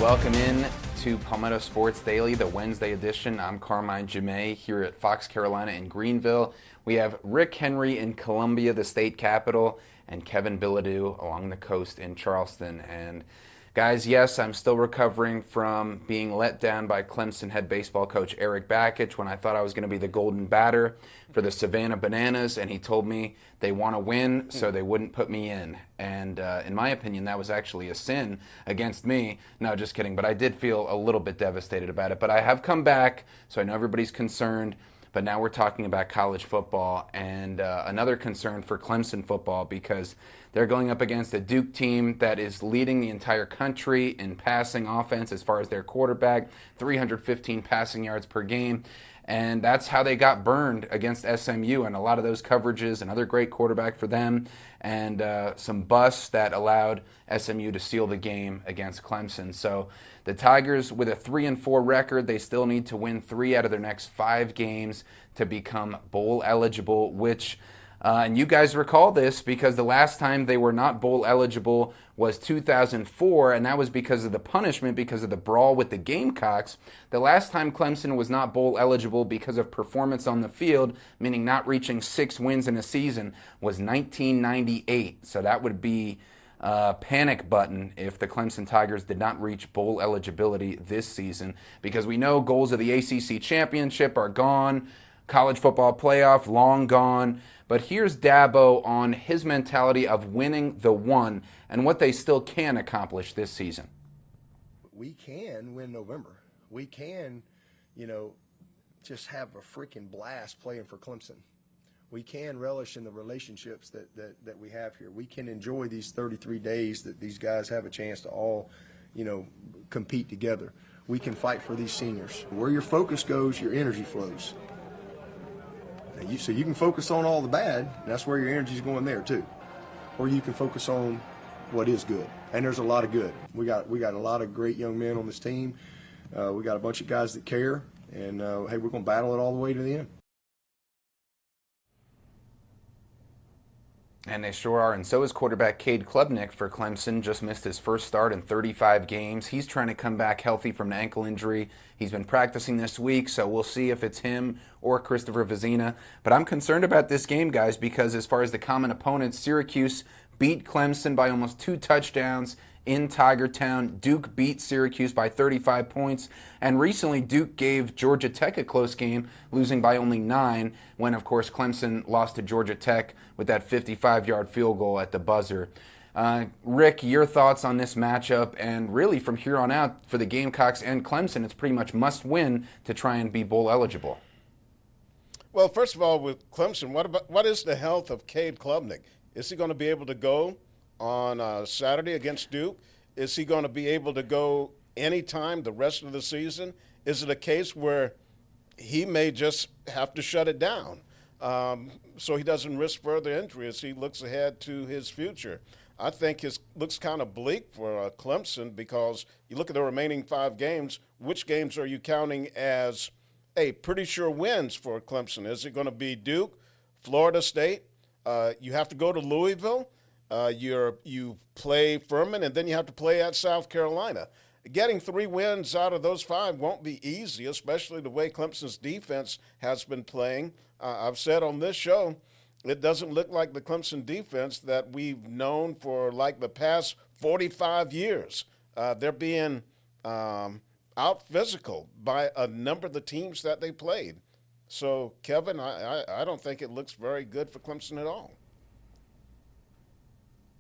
Welcome in to Palmetto Sports Daily, the Wednesday edition. I'm Carmine here at Fox Carolina in Greenville. We have Rick Henry in Columbia, the state capital, and Kevin Bilodeau along the coast in Charleston. And guys, yes, I'm still recovering from being let down by Clemson head baseball coach Eric Bakich when I thought I was going to be the golden batter for the Savannah Bananas, and he told me they want to win, so they wouldn't put me in. And in my opinion, that was actually a sin against me. No, just kidding. But I did feel a little bit devastated about it. But I have come back, so I know everybody's concerned. But now we're talking about college football and another concern for Clemson football because they're going up against a Duke team that is leading the entire country in passing offense as far as their quarterback, 315 passing yards per game. And that's how they got burned against SMU, and a lot of those coverages, another great quarterback for them, and some busts that allowed SMU to seal the game against Clemson. So the Tigers, with a 3-4 record, they still need to win 3 out of their next 5 games to become bowl eligible, which, and you guys recall this because the last time they were not bowl eligible was 2004, and that was because of the punishment, because of the brawl with the Gamecocks. The last time Clemson was not bowl eligible because of performance on the field, meaning not reaching 6 wins in a season, was 1998. So that would be a panic button if the Clemson Tigers did not reach bowl eligibility this season, because we know goals of the ACC championship are gone, college football playoff long gone. But here's Dabo on his mentality of winning the one and what they still can accomplish this season. We can win November. We can, just have a freaking blast playing for Clemson. We can relish in the relationships that we have here. We can enjoy these 33 days that these guys have a chance to all, compete together. We can fight for these seniors. Where your focus goes, your energy flows. So you can focus on all the bad, that's where your energy is going there too. Or you can focus on what is good, and there's a lot of good. We got a lot of great young men on this team. We got a bunch of guys that care, and hey, we're going to battle it all the way to the end. And they sure are, and so is quarterback Cade Klubnik for Clemson. Just missed his first start in 35 games. He's trying to come back healthy from an ankle injury. He's been practicing this week, so we'll see if it's him or Christopher Vizina. But I'm concerned about this game, guys, because as far as the common opponents, Syracuse beat Clemson by almost 2 touchdowns in Tiger Town. Duke beat Syracuse by 35 points. And recently, Duke gave Georgia Tech a close game, losing by only 9, when, of course, Clemson lost to Georgia Tech with that 55-yard field goal at the buzzer. Rick, your thoughts on this matchup, and really from here on out for the Gamecocks and Clemson, it's pretty much must win to try and be bowl eligible. Well, first of all, with Clemson, what is the health of Cade Klubnik? Is he going to be able to go on Saturday against Duke? Is he going to be able to go anytime the rest of the season? Is it a case where he may just have to shut it down so he doesn't risk further injury as he looks ahead to his future? I think it looks kind of bleak for Clemson because you look at the remaining 5 games, which games are you counting as pretty sure wins for Clemson? Is it going to be Duke, Florida State? You have to go to Louisville. You play Furman, and then you have to play at South Carolina. Getting 3 wins out of those 5 won't be easy, especially the way Clemson's defense has been playing. I've said on this show, it doesn't look like the Clemson defense that we've known for like the past 45 years. They're being out physical by a number of the teams that they played. So, Kevin, I don't think it looks very good for Clemson at all.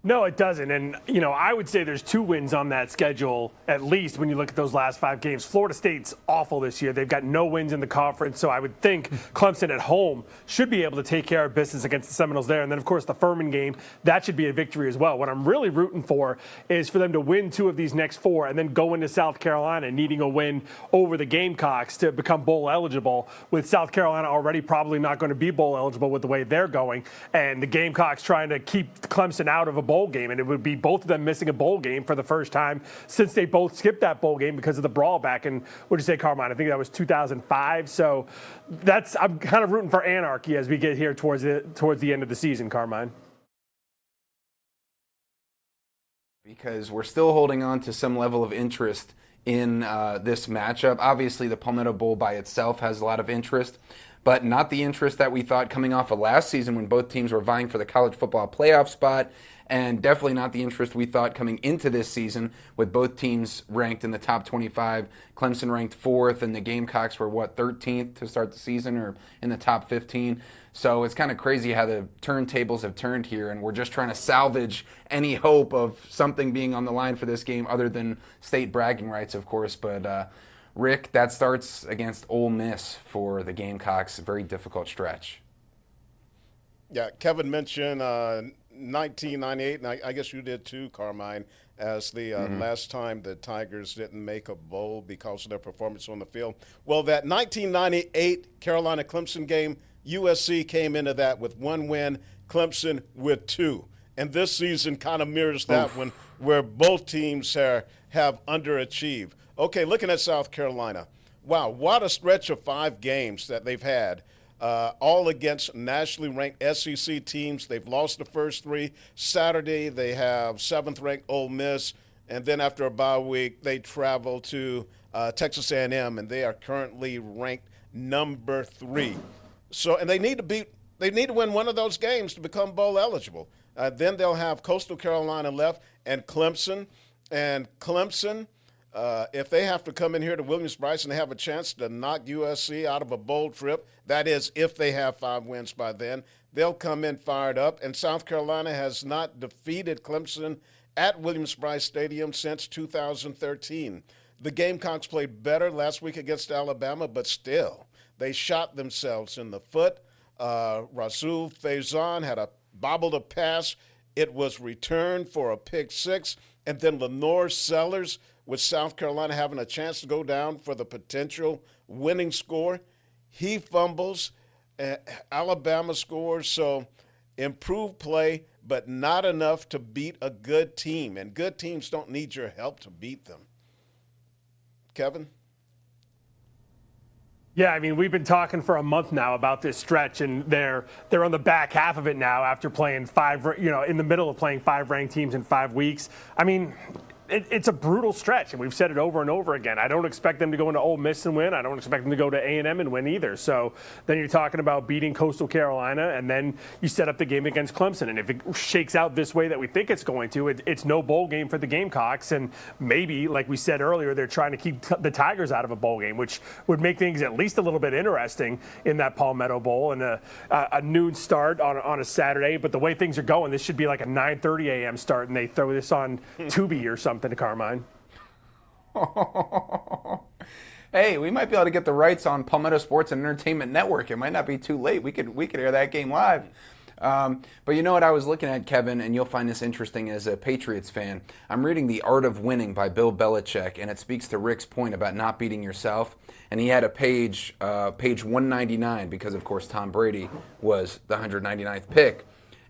No, it doesn't. And, I would say there's 2 wins on that schedule, at least when you look at those last 5 games. Florida State's awful this year. They've got no wins in the conference, so I would think Clemson at home should be able to take care of business against the Seminoles there. And then, of course, the Furman game, that should be a victory as well. What I'm really rooting for is for them to win 2 of these next 4 and then go into South Carolina needing a win over the Gamecocks to become bowl eligible, with South Carolina already probably not going to be bowl eligible with the way they're going, and the Gamecocks trying to keep Clemson out of a bowl game, and it would be both of them missing a bowl game for the first time since they both skipped that bowl game because of the brawl back in, what did you say, Carmine? I think that was 2005. So I'm kind of rooting for anarchy as we get here towards the end of the season, Carmine. Because we're still holding on to some level of interest in this matchup. Obviously, the Palmetto Bowl by itself has a lot of interest, but not the interest that we thought coming off of last season when both teams were vying for the college football playoff spot, and definitely not the interest we thought coming into this season with both teams ranked in the top 25. Clemson ranked 4th, and the Gamecocks were, 13th to start the season, or in the top 15. So it's kind of crazy how the turntables have turned here, and we're just trying to salvage any hope of something being on the line for this game other than state bragging rights, of course. But Rick, that starts against Ole Miss for the Gamecocks. A very difficult stretch. Yeah, Kevin mentioned 1998, and I guess you did too, Carmine, as the last time the Tigers didn't make a bowl because of their performance on the field. Well, that 1998 Carolina-Clemson game, USC came into that with 1 win, Clemson with 2. And this season kind of mirrors that one, where both teams have underachieved. Okay, looking at South Carolina. Wow, what a stretch of 5 games that they've had, all against nationally ranked SEC teams. They've lost the first 3. Saturday, they have 7th-ranked Ole Miss, and then after a bye week, they travel to Texas A&M, and they are currently ranked number 3. So, and they need to win one of those games to become bowl eligible. Then they'll have Coastal Carolina left and Clemson. And Clemson, if they have to come in here to Williams-Brice and they have a chance to knock USC out of a bowl trip, that is if they have 5 wins by then, they'll come in fired up. And South Carolina has not defeated Clemson at Williams-Brice Stadium since 2013. The Gamecocks played better last week against Alabama, but still, they shot themselves in the foot. Rasul Faison had bobbled a pass. It was returned for a pick 6. And then Lenore Sellers, with South Carolina having a chance to go down for the potential winning score, he fumbles. Alabama scores. So improved play, but not enough to beat a good team. And good teams don't need your help to beat them. Kevin? Yeah, I mean, we've been talking for a month now about this stretch, and they're on the back half of it now after playing 5, in the middle of playing 5 ranked teams in 5 weeks. I mean, it's a brutal stretch, and we've said it over and over again. I don't expect them to go into Ole Miss and win. I don't expect them to go to A&M and win either. So then you're talking about beating Coastal Carolina, and then you set up the game against Clemson. And if it shakes out this way that we think it's going to, it's no bowl game for the Gamecocks. And maybe, like we said earlier, they're trying to keep the Tigers out of a bowl game, which would make things at least a little bit interesting in that Palmetto Bowl and a noon start on a Saturday. But the way things are going, this should be like a 9:30 a.m. start, and they throw this on Tubi or something. To Carmine. Hey, we might be able to get the rights on Palmetto Sports and Entertainment Network. It might not be too late. We could air that game live. But you know what I was looking at, Kevin, and you'll find this interesting as a Patriots fan. I'm reading The Art of Winning by Bill Belichick, and it speaks to Rick's point about not beating yourself. And he had a page 199, because, of course, Tom Brady was the 199th pick.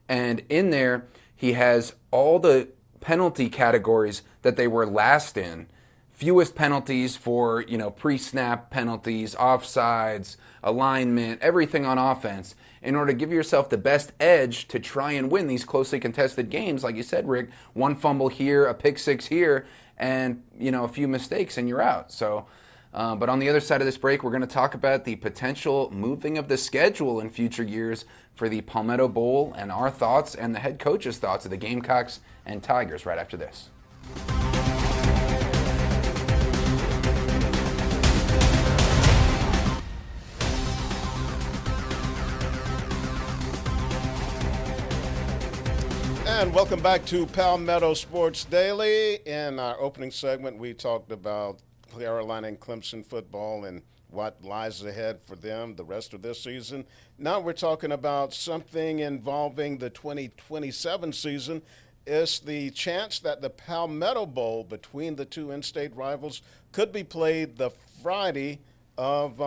And in there, he has all the penalty categories that they were last in. Fewest penalties for, pre-snap penalties, offsides, alignment, everything on offense, in order to give yourself the best edge to try and win these closely contested games. Like you said, Rick, 1 fumble here, a pick 6 here, and, a few mistakes and you're out. So, but on the other side of this break, we're going to talk about the potential moving of the schedule in future years for the Palmetto Bowl and our thoughts and the head coach's thoughts of the Gamecocks and Tigers right after this. And welcome back to Palmetto Sports Daily. In our opening segment, we talked about Carolina and Clemson football and what lies ahead for them the rest of this season. Now we're talking about something involving the 2027 season. It's the chance that the Palmetto Bowl between the two in-state rivals could be played the Friday of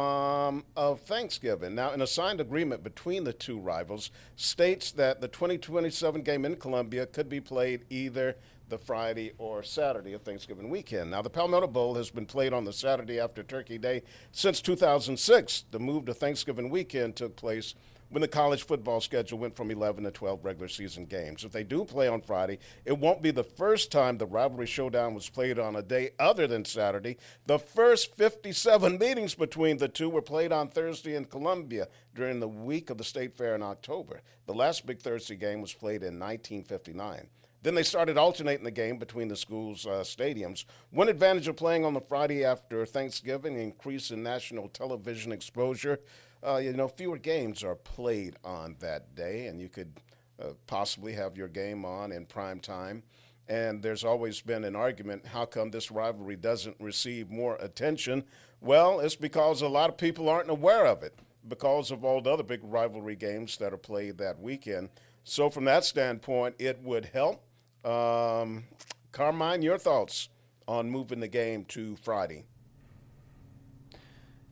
Thanksgiving. Now, an assigned agreement between the two rivals states that the 2027 game in Columbia could be played either the Friday or Saturday of Thanksgiving weekend. Now, the Palmetto Bowl has been played on the Saturday after Turkey Day since 2006. The move to Thanksgiving weekend took place when the college football schedule went from 11 to 12 regular season games. If they do play on Friday, it won't be the first time the rivalry showdown was played on a day other than Saturday. The first 57 meetings between the two were played on Thursday in Columbia during the week of the State Fair in October. The last big Thursday game was played in 1959. Then they started alternating the game between the schools' stadiums. One advantage of playing on the Friday after Thanksgiving, increase in national television exposure. Fewer games are played on that day, and you could possibly have your game on in prime time. And there's always been an argument, how come this rivalry doesn't receive more attention? Well, it's because a lot of people aren't aware of it because of all the other big rivalry games that are played that weekend. So from that standpoint, it would help. Carmine, your thoughts on moving the game to Friday?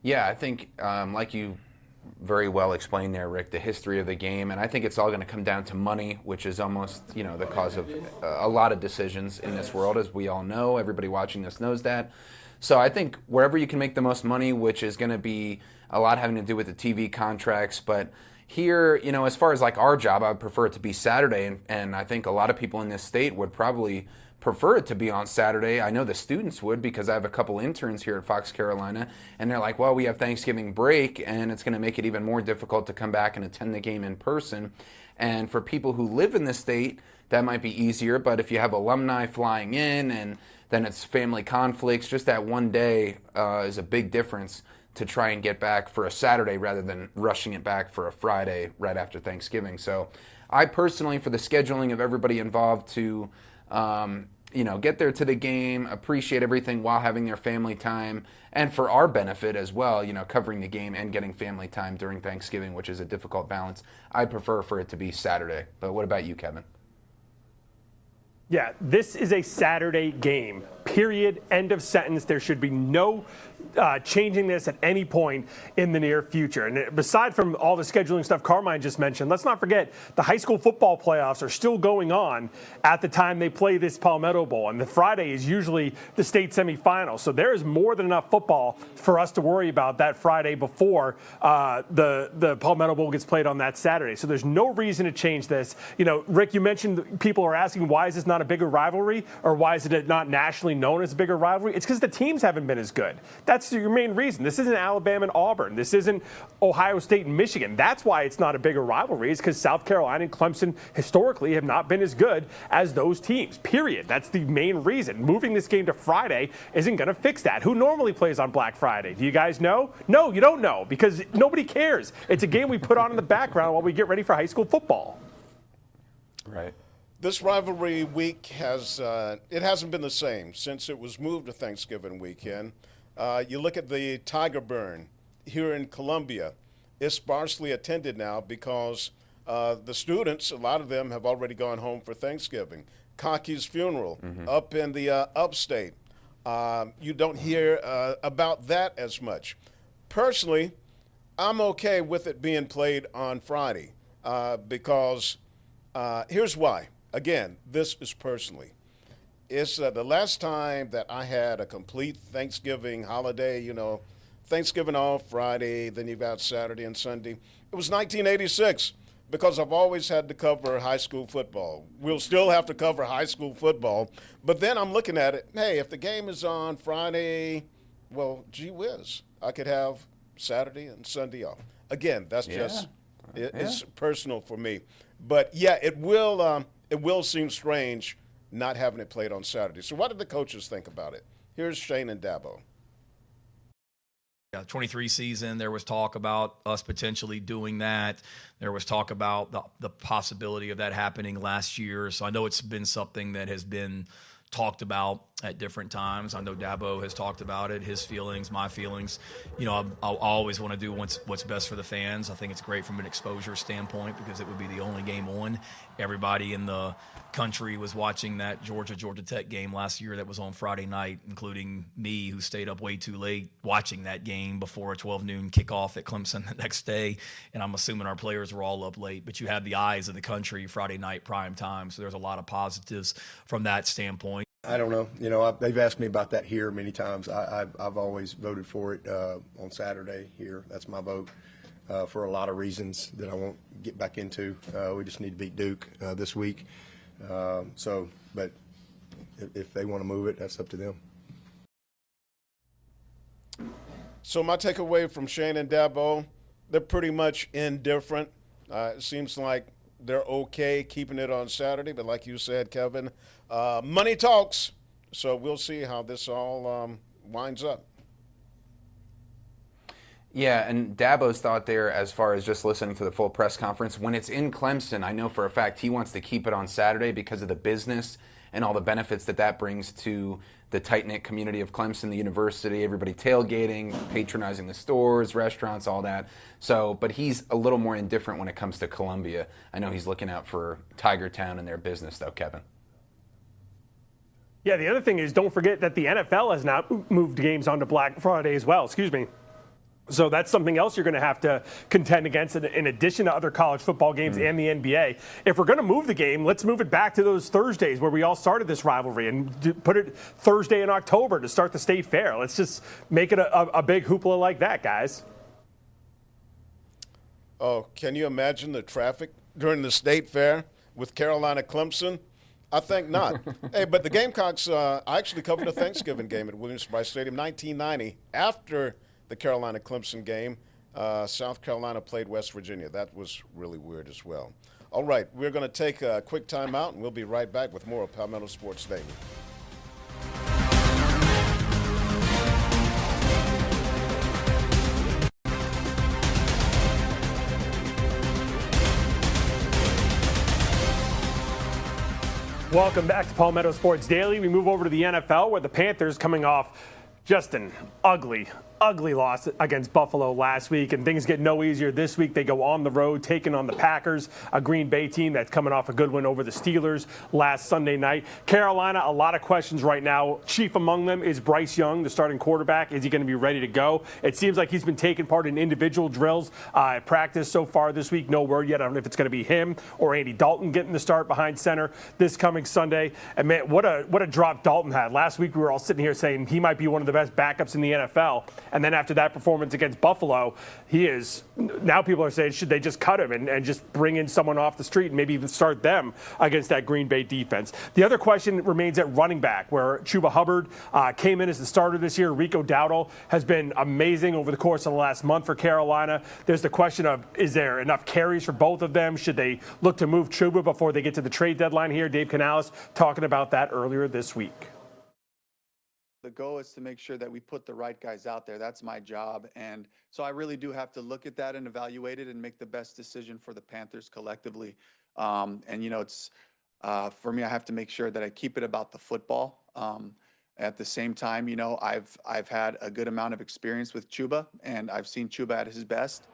Yeah, I think, like you very well explained there, Rick, the history of the game, and I think it's all going to come down to money, which is almost, the cause of a lot of decisions in this world, as we all know. Everybody watching this knows that. So I think wherever you can make the most money, which is going to be a lot having to do with the TV contracts, but here, as far as like our job, I would prefer it to be Saturday, and I think a lot of people in this state would probably prefer it to be on Saturday. I know the students would, because I have a couple interns here at Fox Carolina, and they're like, well, we have Thanksgiving break, and it's going to make it even more difficult to come back and attend the game in person. And for people who live in the state, that might be easier, but if you have alumni flying in and then it's family conflicts, just that one day is a big difference to try and get back for a Saturday rather than rushing it back for a Friday right after Thanksgiving. So I personally, for the scheduling of everybody involved to, get there to the game, appreciate everything while having their family time, and for our benefit as well, covering the game and getting family time during Thanksgiving, which is a difficult balance, I prefer for it to be Saturday. But what about you, Kevin? Yeah, this is a Saturday game, period, end of sentence. There should be no changing this at any point in the near future. And aside from all the scheduling stuff Carmine just mentioned, let's not forget the high school football playoffs are still going on at the time they play this Palmetto Bowl. And the Friday is usually the state semifinal. So there is more than enough football for us to worry about that Friday before the Palmetto Bowl gets played on that Saturday. So there's no reason to change this. Rick, you mentioned people are asking, why is this not a bigger rivalry, or why is it not nationally known as a bigger rivalry? It's because the teams haven't been as good. That's your main reason. This isn't Alabama and Auburn. This isn't Ohio State and Michigan. That's why it's not a bigger rivalry. It's because South Carolina and Clemson historically have not been as good as those teams, period. That's the main reason. Moving this game to Friday isn't going to fix that. Who normally plays on Black Friday? Do you guys know? No, you don't know, because nobody cares. It's a game we put on in the background while we get ready for high school football. Right. This rivalry week hasn't been the same since it was moved to Thanksgiving weekend. You look at the Tiger Burn here in Columbia. It's sparsely attended now because the students, a lot of them have already gone home for Thanksgiving. Conky's funeral up in the upstate. You don't hear about that as much. Personally, I'm okay with it being played on Friday because here's why. Again, this is personally. It's the last time that I had a complete Thanksgiving holiday, Thanksgiving off Friday, then you've got Saturday and Sunday. It was 1986 because I've always had to cover high school football. We'll still have to cover high school football. But then I'm looking at it, hey, if the game is on Friday, well, gee whiz, I could have Saturday and Sunday off. Again, that's just it's personal for me. But, yeah, it will seem strange not having it played on Saturday. So what did the coaches think about it? Here's Shane and Dabo. Yeah, 23 season, there was talk about us potentially doing that. There was talk about the possibility of that happening last year. So I know it's been something that has been talked about at different times. I know Dabo has talked about it, his feelings, my feelings. I'll always want to do what's best for the fans. I think it's great from an exposure standpoint because it would be the only game on. Everybody in the country was watching that Georgia Tech game last year that was on Friday night, including me, who stayed up way too late watching that game before a 12 noon kickoff at Clemson the next day. And I'm assuming our players were all up late. But you had the eyes of the country Friday night prime time. So there's a lot of positives from that standpoint. I don't know. They've asked me about that here many times. I've always voted for it on Saturday here. That's my vote. for a lot of reasons that I won't get back into. We just need to beat Duke this week. But if they want to move it, that's up to them. So my takeaway from Shane and Dabo, they're pretty much indifferent. It seems like they're okay keeping it on Saturday, but like you said, Kevin, money talks. So we'll see how this all winds up. Yeah, and Dabo's thought there, as far as just listening to the full press conference, when it's in Clemson, I know for a fact he wants to keep it on Saturday because of the business and all the benefits that brings to the tight-knit community of Clemson, the university, everybody tailgating, patronizing the stores, restaurants, all that. So, but he's a little more indifferent when it comes to Columbia. I know he's looking out for Tiger Town and their business, though, Kevin. Yeah, the other thing is, don't forget that the NFL has now moved games onto Black Friday as well. Excuse me. So that's something else you're going to have to contend against in addition to other college football games and the NBA. If we're going to move the game, let's move it back to those Thursdays where we all started this rivalry and put it Thursday in October to start the state fair. Let's just make it a big hoopla like that, guys. Oh, can you imagine the traffic during the state fair with Carolina Clemson? I think not. Hey, but the Gamecocks, I actually covered a Thanksgiving game at Williams-Brice Stadium, 1990, after the Carolina-Clemson game. South Carolina played West Virginia. That was really weird as well. All right, we're going to take a quick time out, and we'll be right back with more of Palmetto Sports Daily. Welcome back to Palmetto Sports Daily. We move over to the NFL where the Panthers coming off just an ugly loss against Buffalo last week, and things get no easier this week. They go on the road, taking on the Packers, a Green Bay team that's coming off a good win over the Steelers last Sunday night. Carolina, a lot of questions right now. Chief among them is Bryce Young, the starting quarterback. Is he going to be ready to go? It seems like he's been taking part in individual drills at practice so far this week. No word yet. I don't know if it's going to be him or Andy Dalton getting the start behind center this coming Sunday. And man, what a drop Dalton had. Last week we were all sitting here saying he might be one of the best backups in the NFL. And then after that performance against Buffalo, now people are saying, should they just cut him and just bring in someone off the street and maybe even start them against that Green Bay defense? The other question remains at running back, where Chuba Hubbard came in as the starter this year. Rico Dowdle has been amazing over the course of the last month for Carolina. There's the question of, is there enough carries for both of them? Should they look to move Chuba before they get to the trade deadline here? Dave Canales talking about that earlier this week. The goal is to make sure that we put the right guys out there. That's my job. And so I really do have to look at that and evaluate it and make the best decision for the Panthers collectively. It's for me, I have to make sure that I keep it about the football. At the same time, I've had a good amount of experience with Chuba, and I've seen Chuba at his best.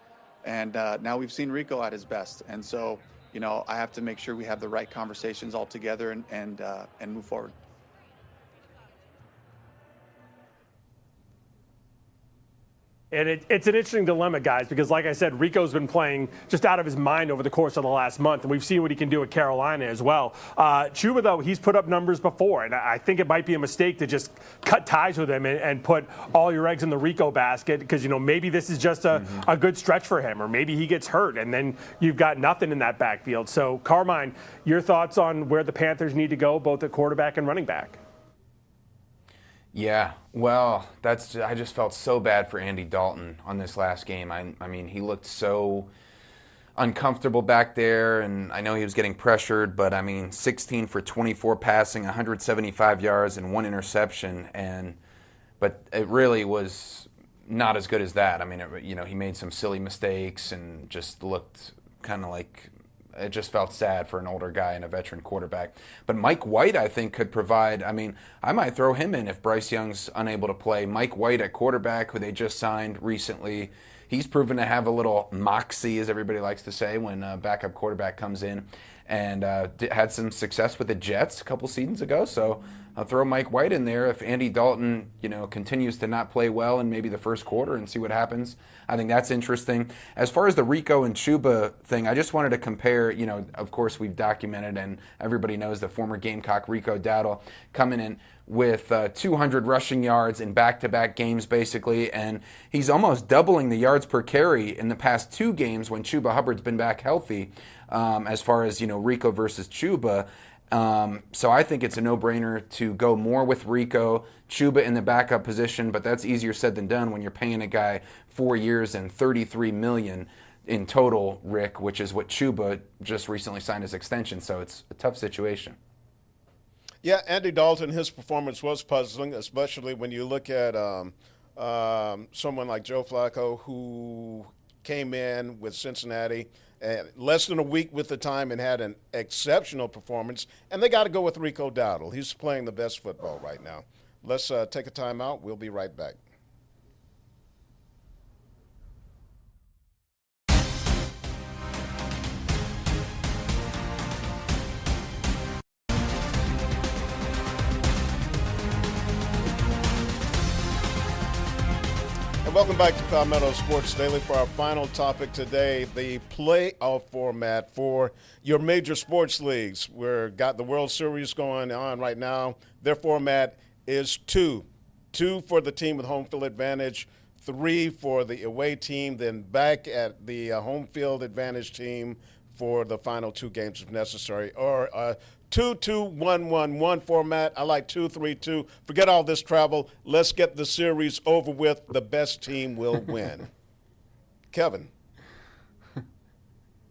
And now we've seen Rico at his best. And so, I have to make sure we have the right conversations all together and move forward. And it's an interesting dilemma, guys, because like I said, Rico's been playing just out of his mind over the course of the last month, and we've seen what he can do at Carolina as well. Chuba, though, he's put up numbers before, and I think it might be a mistake to just cut ties with him and put all your eggs in the Rico basket because, maybe this is just a good stretch for him, or maybe he gets hurt, and then you've got nothing in that backfield. So, Carmine, your thoughts on where the Panthers need to go, both at quarterback and running back? Yeah, well, I just felt so bad for Andy Dalton on this last game. I mean, he looked so uncomfortable back there, and I know he was getting pressured, but 16 for 24 passing, 175 yards, and 1 interception, but it really was not as good as that. He made some silly mistakes and just looked kind of like. It just felt sad for an older guy and a veteran quarterback. But Mike White, I think, could provide. I might throw him in if Bryce Young's unable to play. Mike White at quarterback, who they just signed recently, he's proven to have a little moxie, as everybody likes to say, when a backup quarterback comes in, and had some success with the Jets a couple seasons ago. So I'll throw Mike White in there if Andy Dalton, continues to not play well in maybe the first quarter and see what happens. I think that's interesting. As far as the Rico and Chuba thing, I just wanted to compare, of course we've documented and everybody knows the former Gamecock Rico Dowdle coming in with 200 rushing yards in back-to-back games basically, and he's almost doubling the yards per carry in the past 2 games when Chuba Hubbard's been back healthy, as far as, Rico versus Chuba. So I think it's a no-brainer to go more with Rico, Chuba in the backup position, but that's easier said than done when you're paying a guy 4 years and $33 million in total, Rick, which is what Chuba just recently signed his extension, so it's a tough situation. Yeah, Andy Dalton, his performance was puzzling, especially when you look at someone like Joe Flacco, who came in with Cincinnati less than a week with the time and had an exceptional performance. And they got to go with Rico Dowdle. He's playing the best football right now. Let's take a time out. We'll be right back. Welcome back to Palmetto Sports Daily for our final topic today, the playoff format for your major sports leagues. We've got the World Series going on right now. Their format is 2. 2 for the team with home field advantage, 3 for the away team, then back at the home field advantage team for the final 2 games if necessary, or 2-2-1-1-1 format. I like 2-3-2. Forget all this travel. Let's get the series over with. The best team will win. Kevin.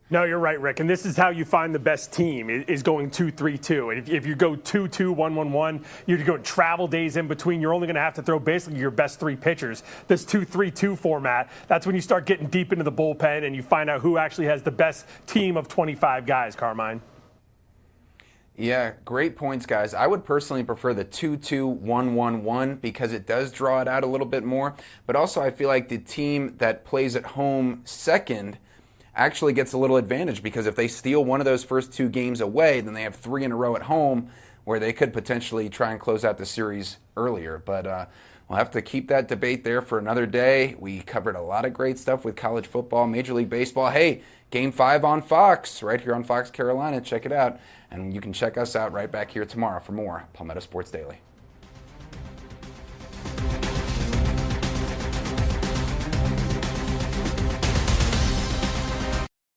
No, you're right, Rick. And this is how you find the best team, is going 2-3-2. If you go 2-2-1-1-1, you're going travel days in between. You're only going to have to throw basically your best 3 pitchers. This 2-3-2 format, that's when you start getting deep into the bullpen and you find out who actually has the best team of 25 guys, Carmine. Yeah, great points, guys. I would personally prefer the 2-2-1-1-1 because it does draw it out a little bit more. But also I feel like the team that plays at home second actually gets a little advantage because if they steal one of those first 2 games away, then they have 3 in a row at home where they could potentially try and close out the series earlier. But we'll have to keep that debate there for another day. We covered a lot of great stuff with college football, Major League Baseball. Hey, Game 5 on Fox, right here on Fox Carolina. Check it out. And you can check us out right back here tomorrow for more Palmetto Sports Daily.